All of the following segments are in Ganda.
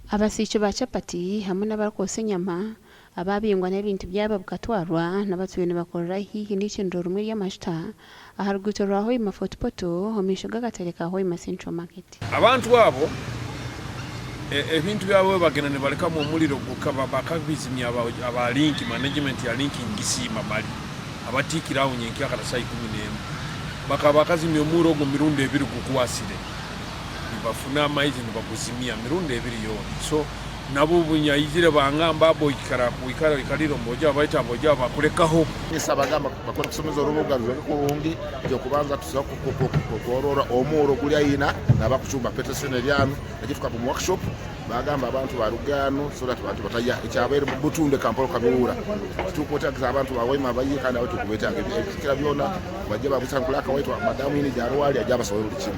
Abasiiki ba chapatti hamwe n'abakosa enyama ababingwa n'ebintu byabo bikatwarwa n'abatuye ne bakorera haihi n'ikindiro rumwe ry'amajuta aha ruguuto rwa Hoima fotopoto omumaisho g'akatare ka Hoima Central Market. Abantu abo ebintu byabo bagenda ne baleka mu muliro gukaba bakabizimya aba link management ya linking gisima mali abatikirawo nyenki akala sai 11 bakaba kazimya omuro go mirundi ebiri kukwasire bafuna amaizi ne bakuzimya mirundi ebiri yona so nabo bunyayizire bangamba boyikara kuikara ikaliro mmoja baita mmoja bakulekaho nisabagamba bakora kusomeza urubuga rw'urundi byo kubanza tusako kukorora omuro guli ayina nabakuchumba peterson lyano nagifuka mu workshop bagamba abantu barugano so that abantu bataya icyabere mu butunde kampolo kabura tukota abantu bawoima bayika na watu kubeta kila byona baje babusankulaka waitu madamu ini jarwali ajaba sawuru chini.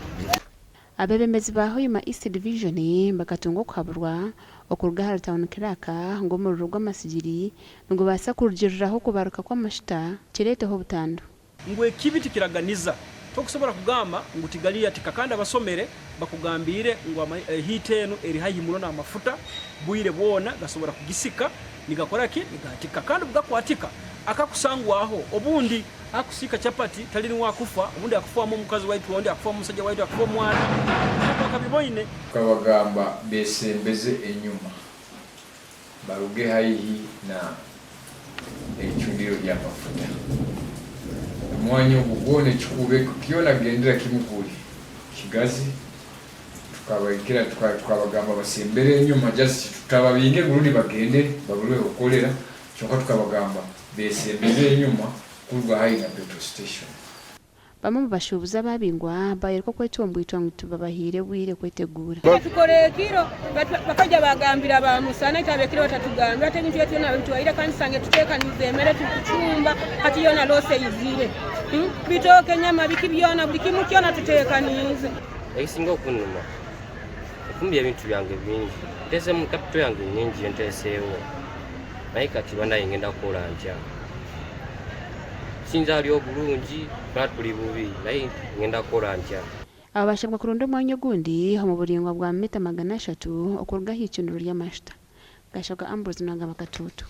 Abebembezi ba Hoima East Division bakatunga okuhaburwa okuruga hari town kiraka ngo mu rugo amasigiri ngo basa kurugiriraho kubaruka kw'amashita kireteho butandu ngwe kibiti kiraganiza tokusobora kugamba ngo tigali atika kandi abasomere bakugambire ngo hiteno eri haihi muno n'amafuta buire bona gasobora kugisika nigakora ki nigatika kandi bugakwatika akakusangwaho obundi akusika chapatti talini wakufa ubundi akufa mu mukazi waitu ubundi akufa musajja waitu akufa mwana akabiboine kabagamba besembeze enyuma baruge haihi na ekundiro ly'amafuta omwanya ogugone kikube kiona gendera kimukuli kigazi tukabaikira tukabagamba basembere enyuma just tutababinge gurundi bagende babulwe okolera cyoko tukabagamba besembeze enyuma kurwa haihi na petrol station. Bamwe mu bashubuza babingwa bayerko kwetumbwitwa ngo tubabahire bwire kwetegura tukore kiro bakajya bagambira abantu sana cyabekire batatugambira ate bintu yetu na bintu waira kandi sange tutekanize emere tukuchumba hati yona lose izire bitoke nyama bikibyona buli kimu kyona tutekanize ekisinga okunuma okumbya bintu byange bingi tese mu capital yange nyingi enteseewo naye kati bana ngenda kulanja sinzali obulungi batuli bubi naye ngenda kulanja abashabwa kurunda omwanya gundi mu buringwa bwa mita 300 okuruga h'ikindiro ry'amashita gashabwa Ambrose Nanga bakatutu.